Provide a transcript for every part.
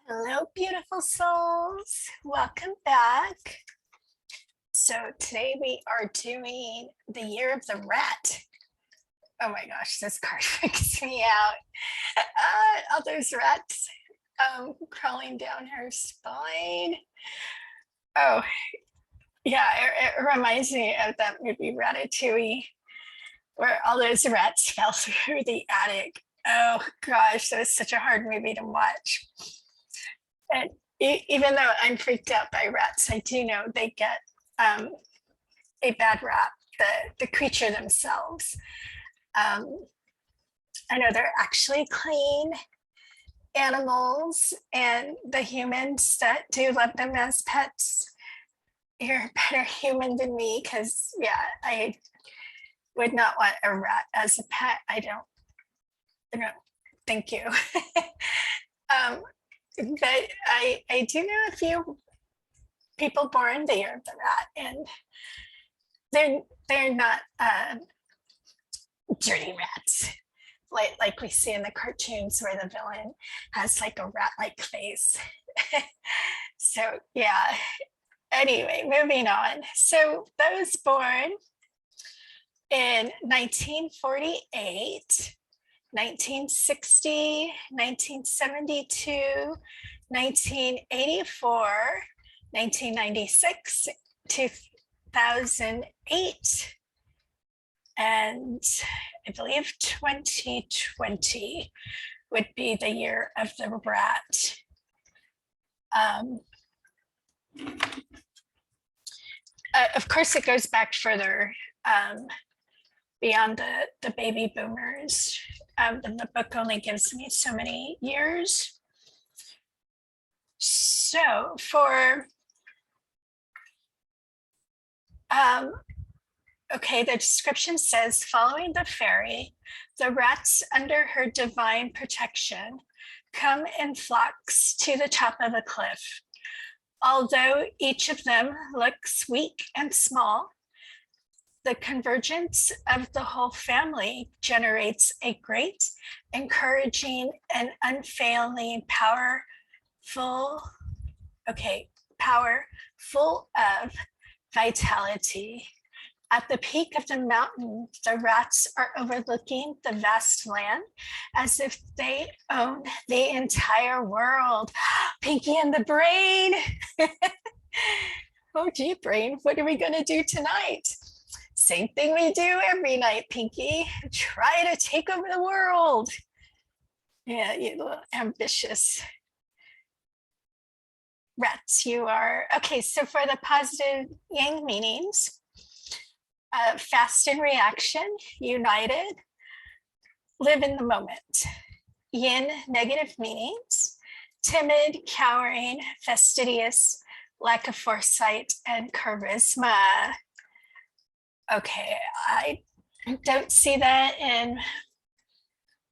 Hello, beautiful souls. Welcome back. So today we are doing the year of the rat. Oh my gosh, this card freaks me out. All those rats crawling down her spine. Oh, yeah, it reminds me of that movie Ratatouille, where all those rats fell through the attic. Oh gosh, that was such a hard movie to watch. And even though I'm freaked out by rats, I do know they get a bad rap, the creature themselves. I know they're actually clean animals, and the humans that do love them as pets, you're a better human than me, because yeah, I would not want a rat as a pet. I don't thank you. But I do know a few people born the year of the rat, and they're not dirty rats like we see in the cartoons where the villain has like a rat-like face. So yeah. Anyway, moving on. So those born in 1948, 1960, 1972, 1984, 1996, 2008, and I believe 2020 would be the year of the rat. Of course, it goes back further beyond the baby boomers. The book only gives me so many years. So for okay, the description says, following the fairy, the rats under her divine protection come in flocks to the top of a cliff. Although each of them looks weak and small, the convergence of the whole family generates a great, encouraging, and unfailing power full of vitality. At the peak of the mountain, the rats are overlooking the vast land as if they own the entire world. Pinky and the brain. Oh, gee, brain, what are we going to do tonight? Same thing we do every night, Pinky. Try to take over the world. Yeah, you little ambitious rats you are. Okay, so for the positive yang meanings, fast in reaction, united, live in the moment. Yin, negative meanings, timid, cowering, fastidious, lack of foresight, and charisma. Okay, I don't see that in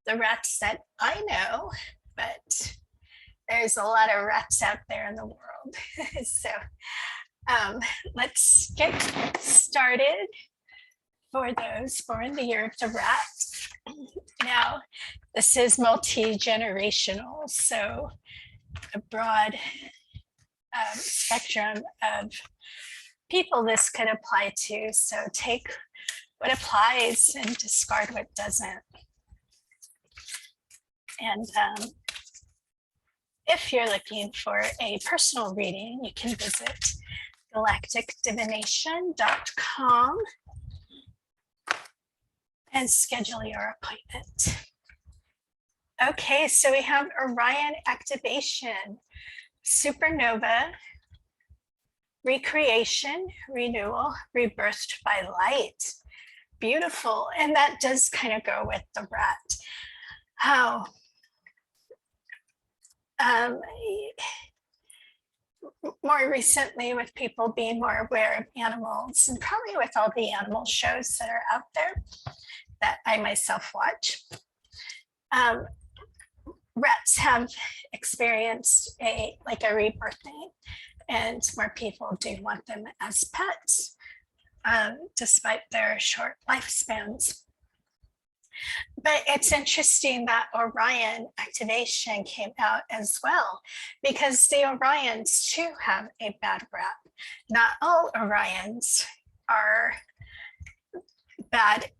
the rats that I know, but there's a lot of rats out there in the world. So let's get started for those born the year of the rat. Now, this is multi-generational, so a broad spectrum of people this could apply to. So take what applies and discard what doesn't. And if you're looking for a personal reading, you can visit galacticdivination.com and schedule your appointment. Okay, so we have Orion Activation, Supernova, Recreation, Renewal, Rebirthed by Light. Beautiful. And that does kind of go with the rat. How more recently, with people being more aware of animals, and probably with all the animal shows that are out there that I myself watch, rats have experienced a rebirthing, and more people do want them as pets, despite their short lifespans. But it's interesting that Orion activation came out as well, because the Orions too have a bad rap. Not all Orions are bad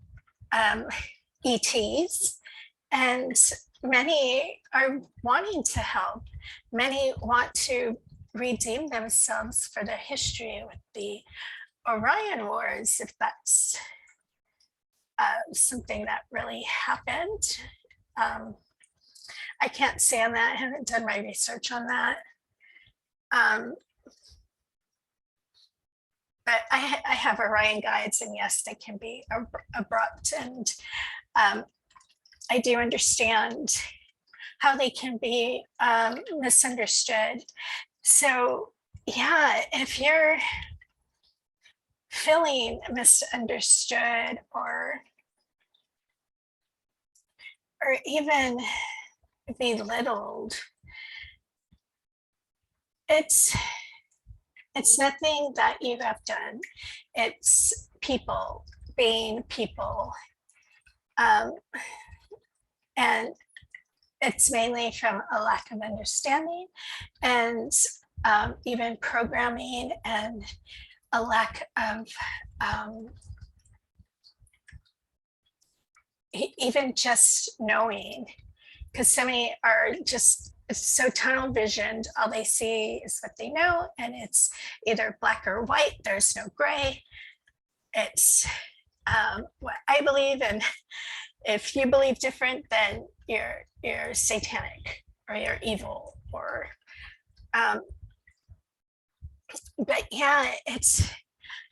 ETs, and many are wanting to help. Many want to redeem themselves for their history with the Orion Wars, if that's something that really happened. I can't say on that. I haven't done my research on that. But I have Orion guides, and yes, they can be abrupt, and I do understand how they can be misunderstood. So yeah, if you're feeling misunderstood or even belittled, it's nothing that you have done. It's people being people. And it's mainly from a lack of understanding and even programming, and a lack of even just knowing, because so many are just so tunnel visioned. All they see is what they know, and it's either black or white. There's no gray. It's what I believe, and if you believe different, then you're satanic or you're evil, or but yeah, it's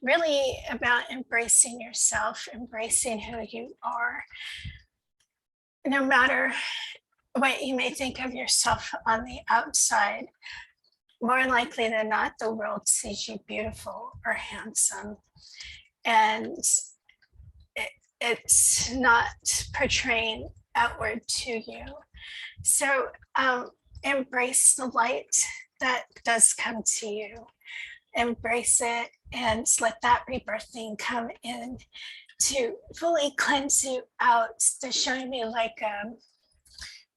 really about embracing yourself, embracing who you are, no matter what you may think of yourself on the outside. More likely than not, the world sees you beautiful or handsome, and it's not portraying outward to you. So embrace the light that does come to you. Embrace it and let that rebirthing come in to fully cleanse you out, to show me like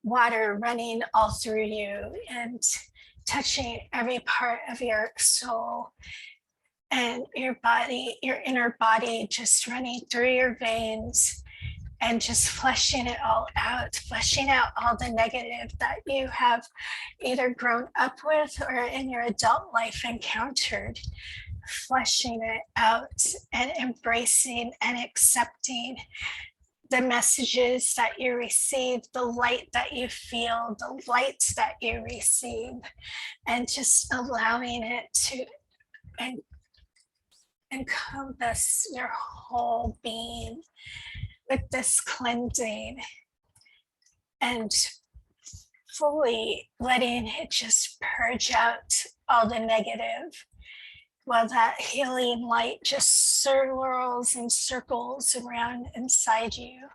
water running all through you and touching every part of your soul and your body, your inner body, just running through your veins and just flushing it all out, flushing out all the negative that you have either grown up with or in your adult life encountered, flushing it out and embracing and accepting the messages that you receive, the light that you feel, the lights that you receive, and just allowing it to encompass your whole being with this cleansing, and fully letting it just purge out all the negative, while that healing light just swirls and circles around inside you,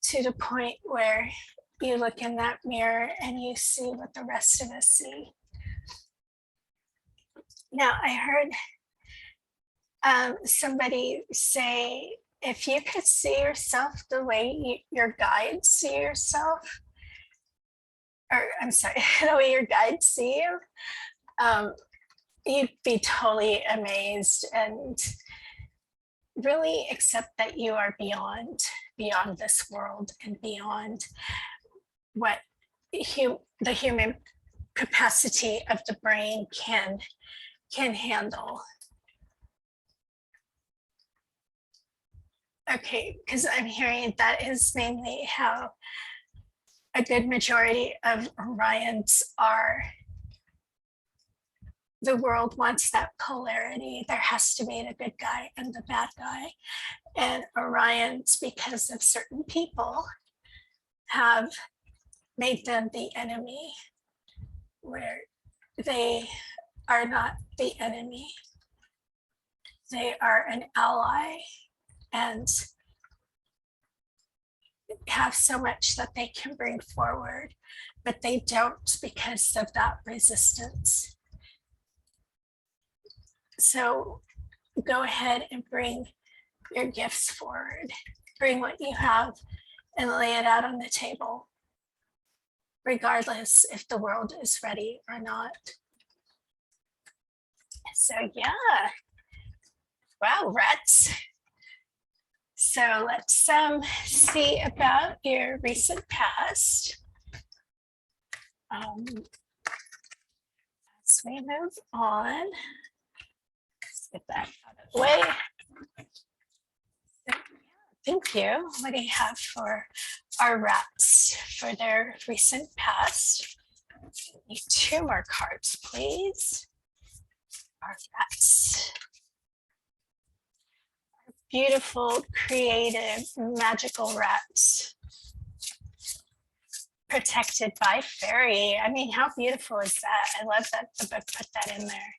to the point where you look in that mirror and you see what the rest of us see. Now, I heard somebody say, if you could see yourself the way your guides see yourself, or I'm sorry, the way your guides see you, you'd be totally amazed and really accept that you are beyond this world and beyond what the human capacity of the brain can handle. Okay, because I'm hearing that is mainly how a good majority of Orions are. The world wants that polarity. There has to be the good guy and the bad guy. And Orions, because of certain people, have made them the enemy, where they are not the enemy. They are an ally and have so much that they can bring forward, but they don't because of that resistance. So go ahead and bring your gifts forward. Bring what you have and lay it out on the table, regardless if the world is ready or not. So yeah, wow, rats. So let's see about your recent past. As we move on, let's get that out of the way. So, thank you. What do you have for our rats for their recent past? Need 2 more cards, please. Our rats. Our beautiful, creative, magical rats. Protected by fairy. I mean, how beautiful is that? I love that the book put that in there.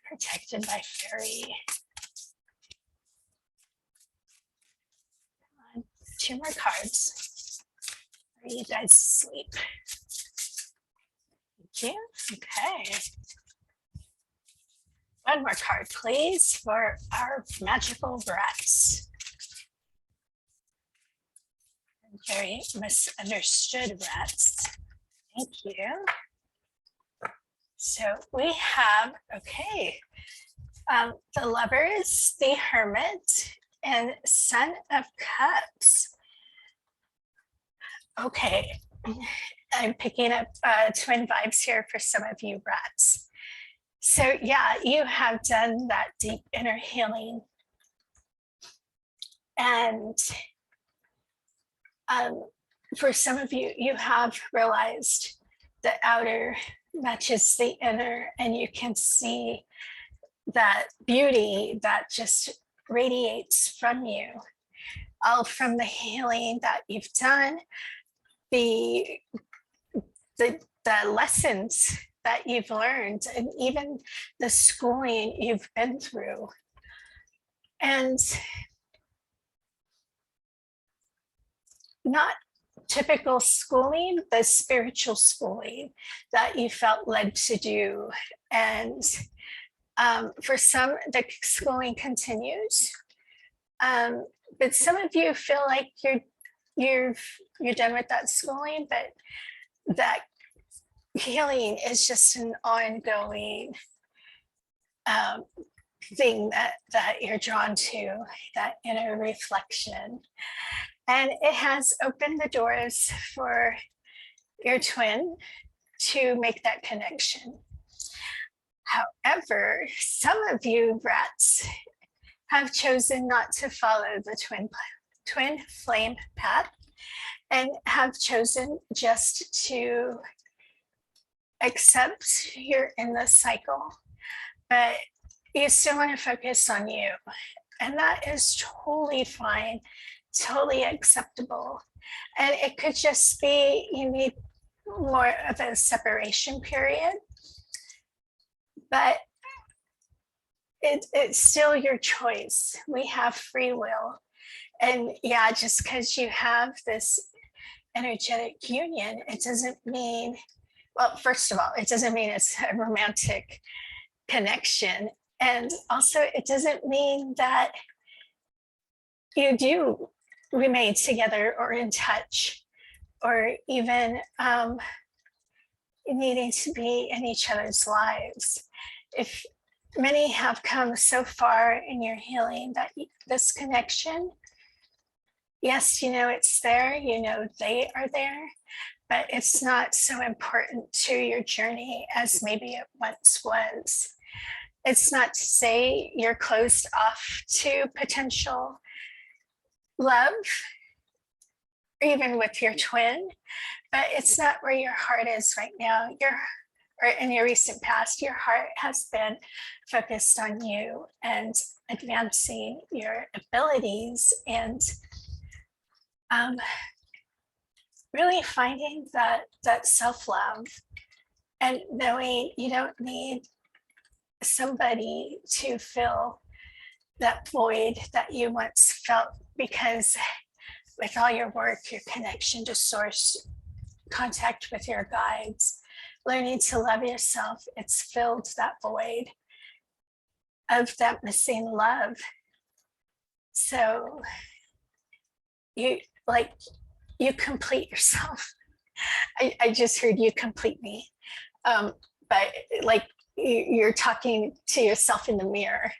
Protected by fairy. Come on, 2 more cards. Are you guys asleep? Thank you. Okay. 1 more card, please, for our magical rats. Very misunderstood rats. Thank you. So we have, okay, the Lovers, the Hermit, and Son of Cups. Okay, I'm picking up twin vibes here for some of you rats. So yeah, you have done that deep inner healing. And for some of you, you have realized the outer matches the inner, and you can see that beauty that just radiates from you, all from the healing that you've done, the lessons that you've learned, and even the schooling you've been through. And not typical schooling, the spiritual schooling that you felt led to do. And for some, the schooling continues. But some of you feel like you're done with that schooling, but that healing is just an ongoing thing that you're drawn to, that inner reflection. And it has opened the doors for your twin to make that connection. However, some of you rats have chosen not to follow the twin flame path and have chosen just to accept you're in this cycle, but you still want to focus on you. And that is totally fine, totally acceptable. And it could just be you need more of a separation period, but it's still your choice. We have free will. And yeah, just because you have this energetic union, it doesn't mean, well, first of all, it doesn't mean it's a romantic connection. And also, it doesn't mean that you do remain together or in touch, or even needing to be in each other's lives. If many have come so far in your healing that this connection, yes, you know it's there, you know they are there, but it's not so important to your journey as maybe it once was. It's not to say you're closed off to potential love, even with your twin, but it's not where your heart is right now. Or in your recent past, your heart has been focused on you and advancing your abilities and really finding that self-love and knowing you don't need somebody to fill that void that you once felt, because with all your work, your connection to source, contact with your guides, learning to love yourself, it's filled that void of that missing love. So like you complete yourself. I just heard you complete me. But like you're talking to yourself in the mirror.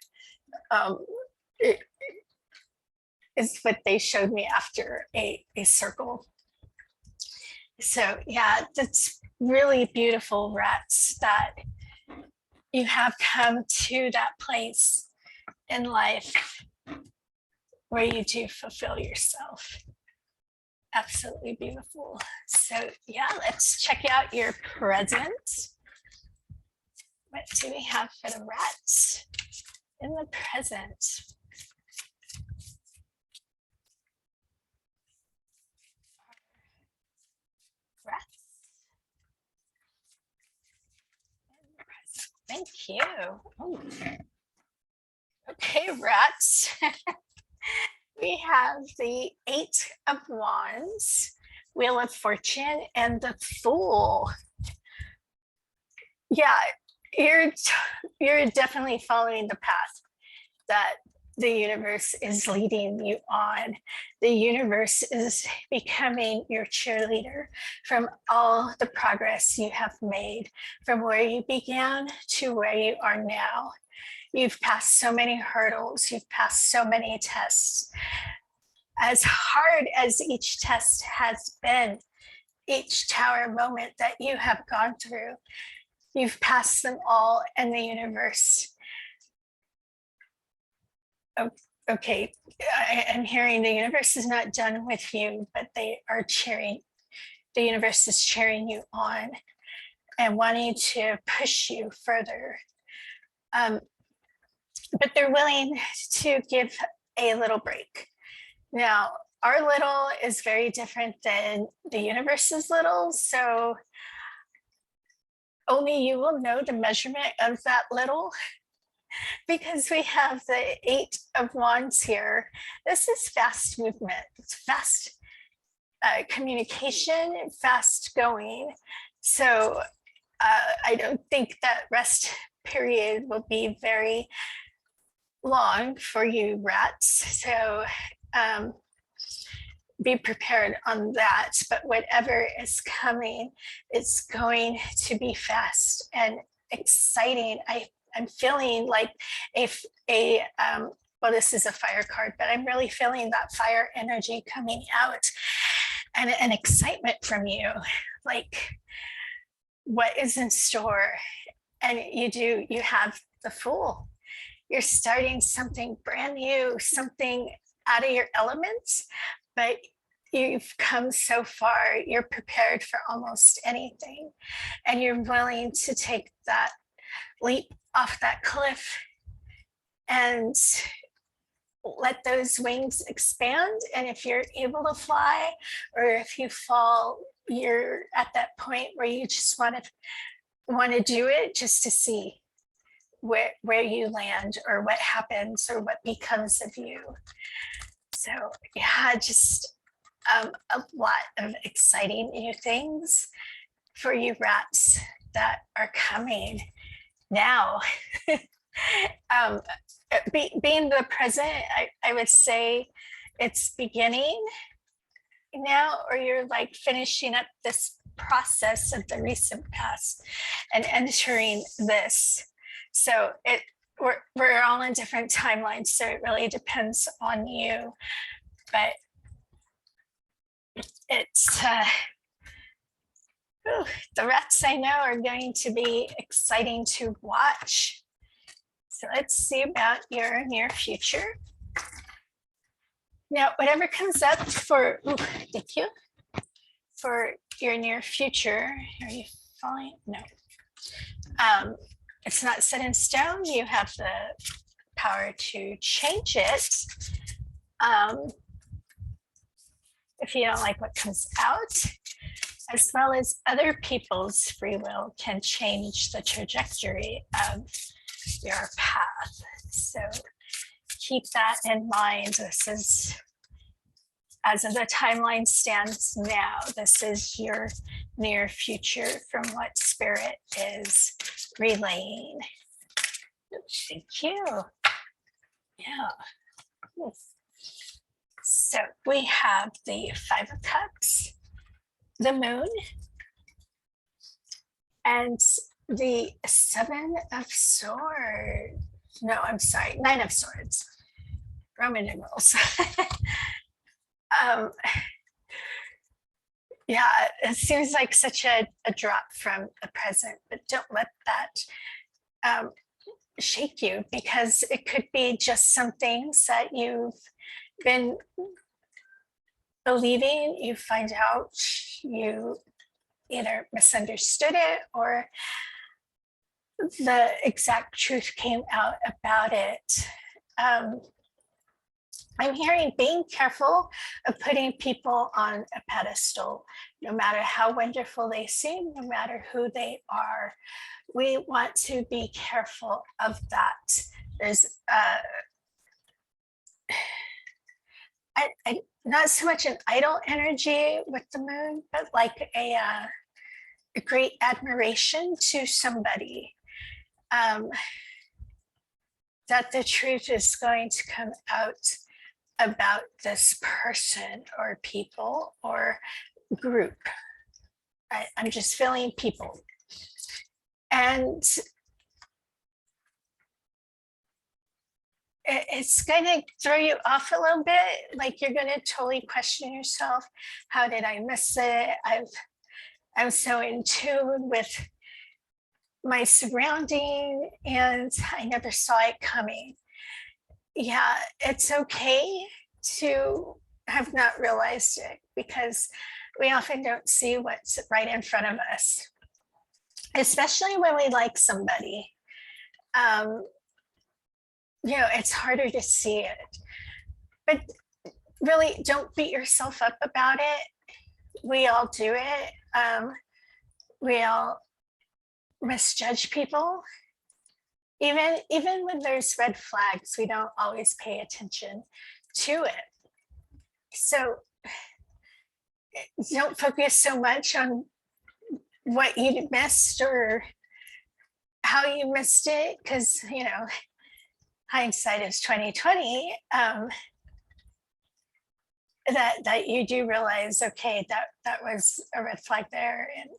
It is what they showed me after a circle. So yeah, that's really beautiful, Rats, that you have come to that place in life where you do fulfill yourself. Absolutely beautiful. So yeah, let's check out your present. What do we have for the Rats in the present? Rats. Thank you. Oh. Okay, Rats. We have the 8 of Wands, Wheel of Fortune, and the Fool. Yeah, you're definitely following the path that the universe is leading you on. The universe is becoming your cheerleader from all the progress you have made from where you began to where you are now. You've passed so many hurdles, you've passed so many tests. As hard as each test has been, each tower moment that you have gone through, you've passed them all, and the universe. Okay, I'm hearing the universe is not done with you, but they are cheering. The universe is cheering you on and wanting to push you further. But they're willing to give a little break. Now, our little is very different than the universe's little, so only you will know the measurement of that little, because we have the 8 of Wands here. This is fast movement. It's fast communication, fast going. So I don't think that rest period will be very long for you, Rats. So be prepared on that. But whatever is coming, it's going to be fast and exciting. I'm feeling like well, this is a fire card, but I'm really feeling that fire energy coming out and an excitement from you, like what is in store. And you have the Fool. You're starting something brand new, something out of your elements, but you've come so far, you're prepared for almost anything, and you're willing to take that leap off that cliff and let those wings expand. And if you're able to fly, or if you fall, you're at that point where you just want to do it just to see where you land, or what happens, or what becomes of you. So yeah, just a lot of exciting new things for you, Rats, that are coming now. Being the present, I would say it's beginning now, or you're like finishing up this process of the recent past and entering this. So we're all in different timelines, so it really depends on you. But it's the Rats I know are going to be exciting to watch. So let's see about your near future. Now, whatever comes up for, thank you, for your near future, are you following? No. It's not set in stone. You have the power to change it. If you don't like what comes out, as well as other people's free will can change the trajectory of your path. So keep that in mind. This is, as of the timeline stands now, this is your near future from what Spirit is relaying. Thank you. Yeah. So we have the Five of Cups, the Moon, and the Seven of Swords. No, I'm sorry, Nine of Swords. Roman numerals. um, yeah, it seems like such a drop from the present, but don't let that shake you, because it could be just some things that you've been believing. You find out you either misunderstood it or the exact truth came out about it. I'm hearing being careful of putting people on a pedestal, no matter how wonderful they seem, no matter who they are. We want to be careful of that. There's not so much an idol energy with the moon, but like a great admiration to somebody. That the truth is going to come out about this person or people or group. I'm just feeling people. And it's going to throw you off a little bit. Like you're going to totally question yourself. How did I miss it? I'm so in tune with my surrounding and I never saw it coming. Yeah, it's okay to have not realized it, because we often don't see what's right in front of us, especially when we like somebody. It's harder to see it, but really don't beat yourself up about it. We all do it. We all misjudge people. Even when there's red flags, we don't always pay attention to it. So don't focus so much on what you missed or how you missed it, because hindsight is 2020. That you do realize, okay, that was a red flag there, and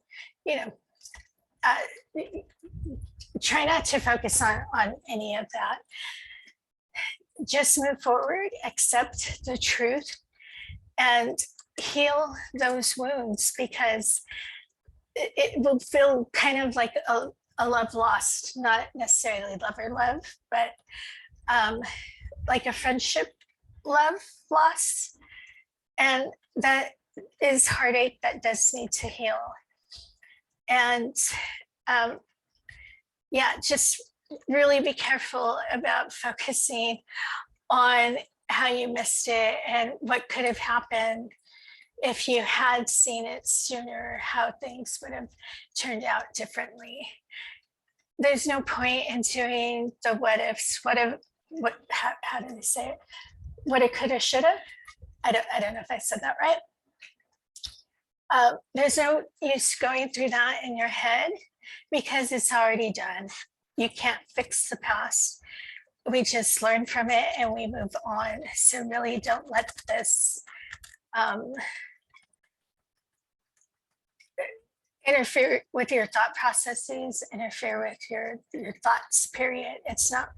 try not to focus on any of that. Just move forward, accept the truth, and heal those wounds, because it will feel kind of like a love lost, not necessarily lover love, but like a friendship love lost. And that is heartache that does need to heal. And just really be careful about focusing on how you missed it and what could have happened if you had seen it sooner, how things would have turned out differently. There's no point in doing the what ifs. How did I say it? What it could have, should have. I don't know if I said that right. There's no use going through that in your head, because it's already done. You can't fix the past. We just learn from it and we move on. So really don't let this interfere with your thought processes, interfere with your thoughts, period. It's not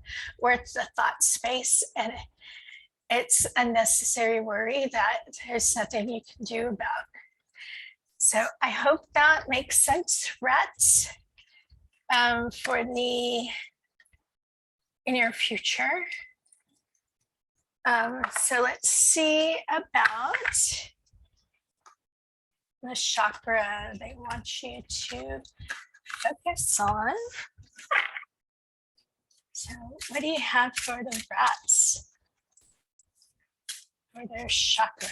worth the thought space, and it's unnecessary worry that there's nothing you can do about. So I hope that makes sense, rats, for the near future. So let's see about the chakra they want you to focus on. So what do you have for the rats for their chakra?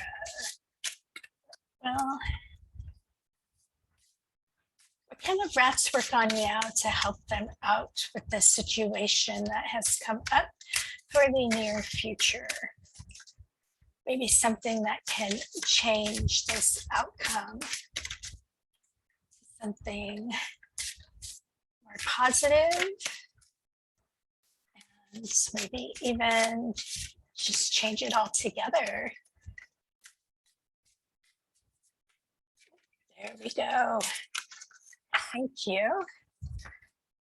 Well, what kind of rats work on now to help them out with the situation that has come up for the near future? Maybe something that can change this outcome. Something more positive, and maybe even just change it all together. There we go. Thank you.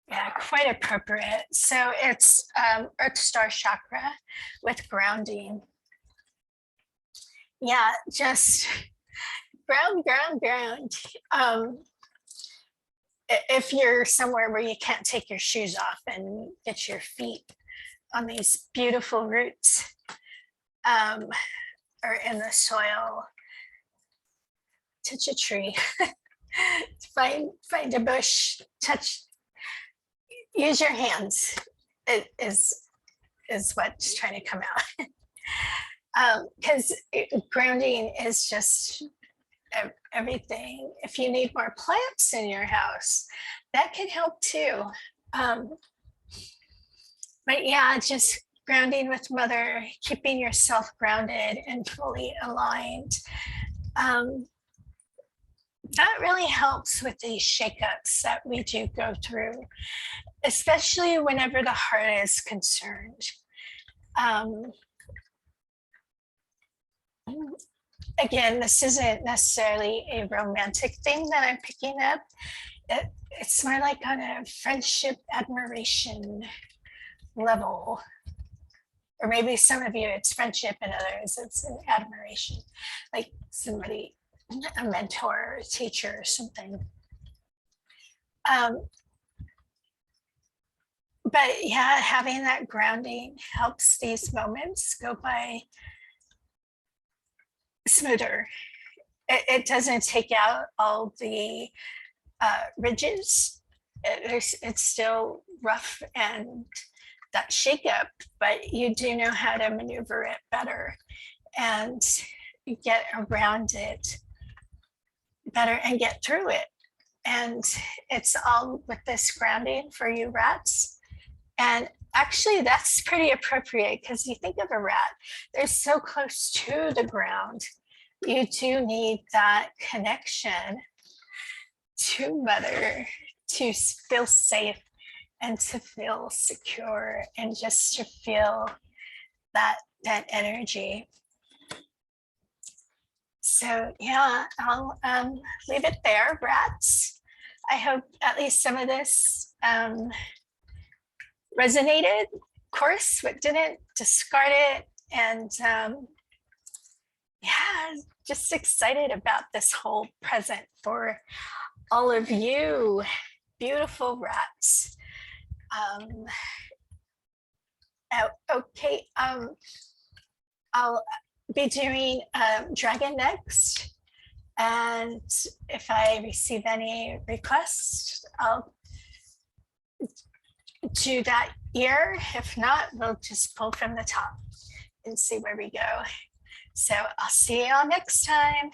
Yeah, quite appropriate. So it's Earth Star Chakra with grounding. Yeah, just ground, ground, ground. If you're somewhere where you can't take your shoes off and get your feet on these beautiful roots or in the soil, touch a tree, find a bush, touch, use your hands. It is what's trying to come out. Because grounding is just everything. If you need more plants in your house, that can help too. But yeah, just grounding with mother, keeping yourself grounded and fully aligned. That really helps with these shakeups that we do go through, especially whenever the heart is concerned. Again, this isn't necessarily a romantic thing that I'm picking up. It's more like on a friendship admiration level. Or maybe some of you it's friendship and others it's an admiration, like somebody, a mentor, a teacher or something. But yeah, having that grounding helps these moments go by smoother. It doesn't take out all the ridges. It's still rough and that shakeup, but you do know how to maneuver it better and get around it better and get through it. And it's all with this grounding for you rats. And actually that's pretty appropriate because you think of a rat, they're so close to the ground. You do need that connection to mother to feel safe and to feel secure and just to feel that energy. So yeah, I'll leave it there, rats. I hope at least some of this resonated. Of course, what didn't, discard it. And yeah, just excited about this whole present for all of you beautiful rats. Okay, I'll be doing dragon next, and if I receive any requests, I'll do that ear. If not, we'll just pull from the top and see where we go. So I'll see you all next time.